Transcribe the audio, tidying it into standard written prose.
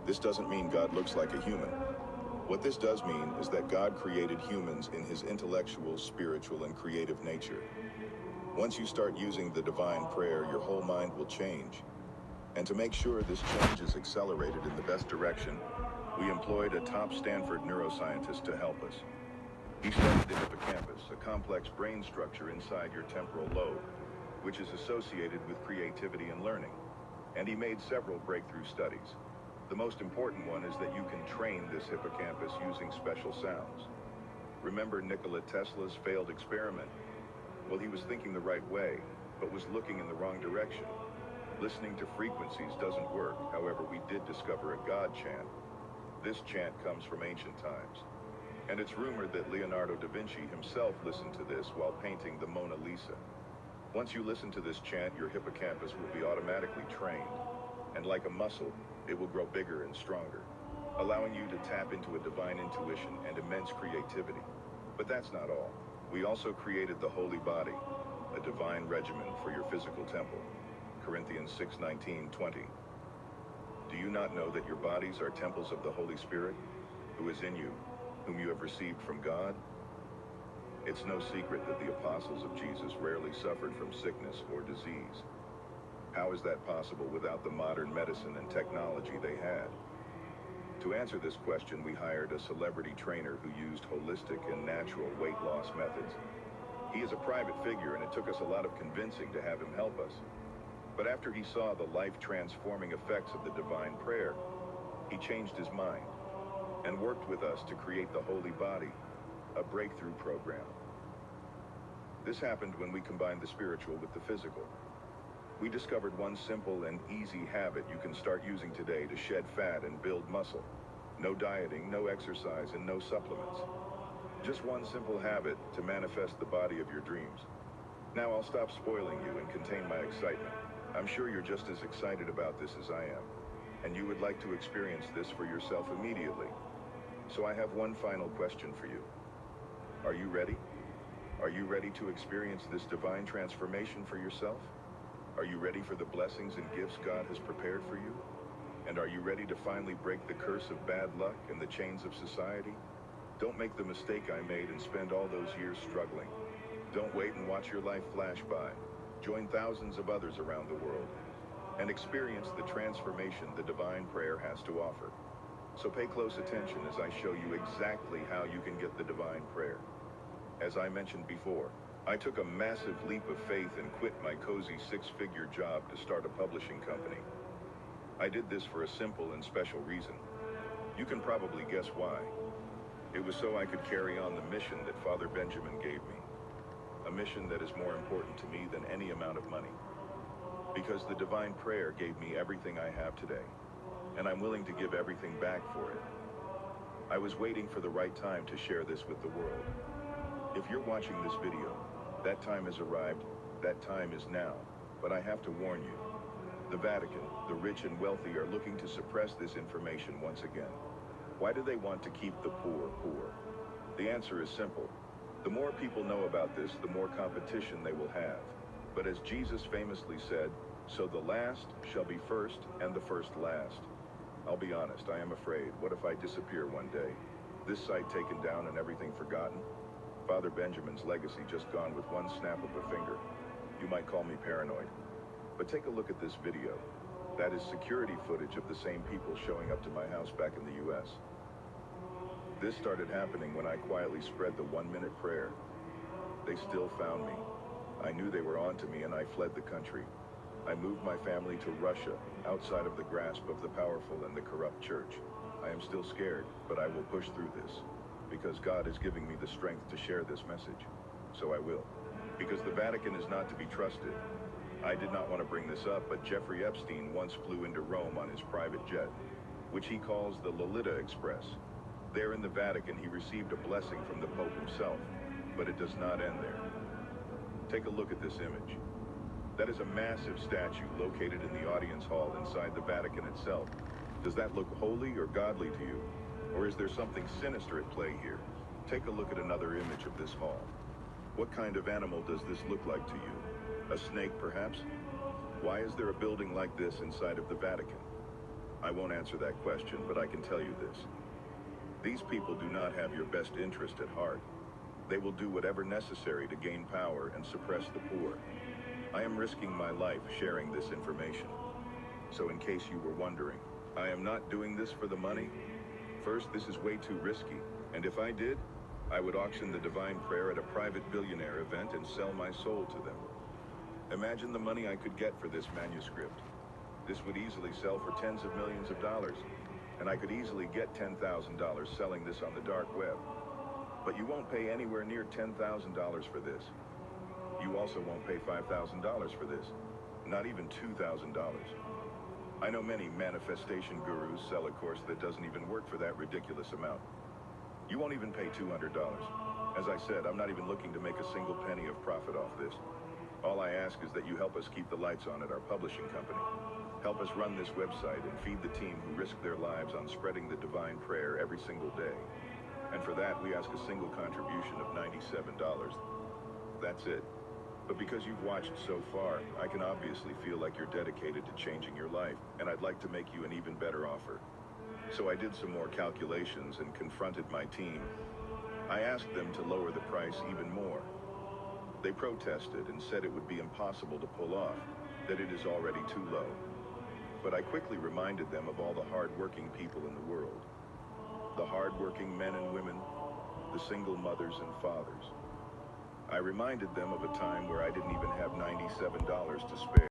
This doesn't mean God looks like a human. What this does mean is that God created humans in his intellectual, spiritual, and creative nature. Once you start using the divine prayer, your whole mind will change. And to make sure this change is accelerated in the best direction, we employed a top Stanford neuroscientist to help us. He studied the hippocampus, a complex brain structure inside your temporal lobe, which is associated with creativity and learning. And he made several breakthrough studies. The most important one is that you can train this hippocampus using special sounds. Remember Nikola Tesla's failed experiment? Well, he was thinking the right way, but was looking in the wrong direction. Listening to frequencies doesn't work. However, we did discover a God chant. This chant comes from ancient times, and it's rumored that Leonardo da Vinci himself listened to this while painting the Mona Lisa. Once you listen to this chant, your hippocampus will be automatically trained, and like a muscle, it will grow bigger and stronger, allowing you to tap into a divine intuition and immense creativity. But that's not all. We also created the Holy Body, a divine regimen for your physical temple. Corinthians 6:19-20. Do you not know that your bodies are temples of the Holy Spirit, who is in you, whom you have received from God? It's no secret that the apostles of Jesus rarely suffered from sickness or disease. How is that possible without the modern medicine and technology they had? To answer this question, we hired a celebrity trainer who used holistic and natural weight loss methods. He is a private figure, and it took us a lot of convincing to have him help us. But after he saw the life-transforming effects of the divine prayer, he changed his mind and worked with us to create the Holy Body, a breakthrough program. This happened when we combined the spiritual with the physical. We discovered one simple and easy habit you can start using today to shed fat and build muscle. No dieting, no exercise, and no supplements. Just one simple habit to manifest the body of your dreams. Now I'll stop spoiling you and contain my excitement. I'm sure you're just as excited about this as I am, and you would like to experience this for yourself immediately. So I have one final question for you. Are you ready? Are you ready to experience this divine transformation for yourself? Are you ready for the blessings and gifts God has prepared for you? And are you ready to finally break the curse of bad luck and the chains of society? Don't make the mistake I made and spend all those years struggling. Don't wait and watch your life flash by. Join thousands of others around the world and experience the transformation the divine prayer has to offer. So pay close attention as I show you exactly how you can get the divine prayer. As I mentioned before, I took a massive leap of faith and quit my cozy six-figure job to start a publishing company. I did this for a simple and special reason. You can probably guess why. It was so I could carry on the mission that Father Benjamin gave me. A mission that is more important to me than any amount of money. Because the divine prayer gave me everything I have today, and I'm willing to give everything back for it. I was waiting for the right time to share this with the world. If you're watching this video, that time has arrived, that time is now. But I have to warn you, the Vatican, the rich and wealthy, are looking to suppress this information once again. Why do they want to keep the poor poor? The answer is simple. The more people know about this, the more competition they will have. But as Jesus famously said, so the last shall be first and the first last. I'll be honest, I am afraid. What if I disappear one day? This site taken down and everything forgotten? Father Benjamin's legacy just gone with one snap of a finger. You might call me paranoid. But take a look at this video. That is security footage of the same people showing up to my house back in the US. This started happening when I quietly spread the 1-minute prayer. They still found me. I knew they were on to me and I fled the country. I moved my family to Russia, outside of the grasp of the powerful and the corrupt church. I am still scared, but I will push through this. Because God is giving me the strength to share this message. So I will. Because the Vatican is not to be trusted. I did not want to bring this up, but Jeffrey Epstein once flew into Rome on his private jet, which he calls the Lolita Express. There in the Vatican, he received a blessing from the Pope himself, but it does not end there. Take a look at this image. That is a massive statue located in the audience hall inside the Vatican itself. Does that look holy or godly to you? Or is there something sinister at play here? Take a look at another image of this hall. What kind of animal does this look like to you? A snake, perhaps? Why is there a building like this inside of the Vatican? I won't answer that question, but I can tell you this. These people do not have your best interest at heart. They will do whatever necessary to gain power and suppress the poor. I am risking my life sharing this information. So in case you were wondering, I am not doing this for the money. First, this is way too risky, and if I did, I would auction the divine prayer at a private billionaire event and sell my soul to them. Imagine the money I could get for this manuscript. This would easily sell for tens of millions of dollars, and I could easily get $10,000 selling this on the dark web. But you won't pay anywhere near $10,000 for this. You also won't pay $5,000 for this, not even $2,000. I know many manifestation gurus sell a course that doesn't even work for that ridiculous amount. You won't even pay $200. As I said, I'm not even looking to make a single penny of profit off this. All I ask is that you help us keep the lights on at our publishing company. Help us run this website and feed the team who risk their lives on spreading the divine prayer every single day. And for that, we ask a single contribution of $97. That's it. But because you've watched so far, I can obviously feel like you're dedicated to changing your life, and I'd like to make you an even better offer. So I did some more calculations and confronted my team. I asked them to lower the price even more. They protested and said it would be impossible to pull off, that it is already too low. But I quickly reminded them of all the hard-working people in the world. The hard-working men and women, the single mothers and fathers. I reminded them of a time where I didn't even have $97 to spare.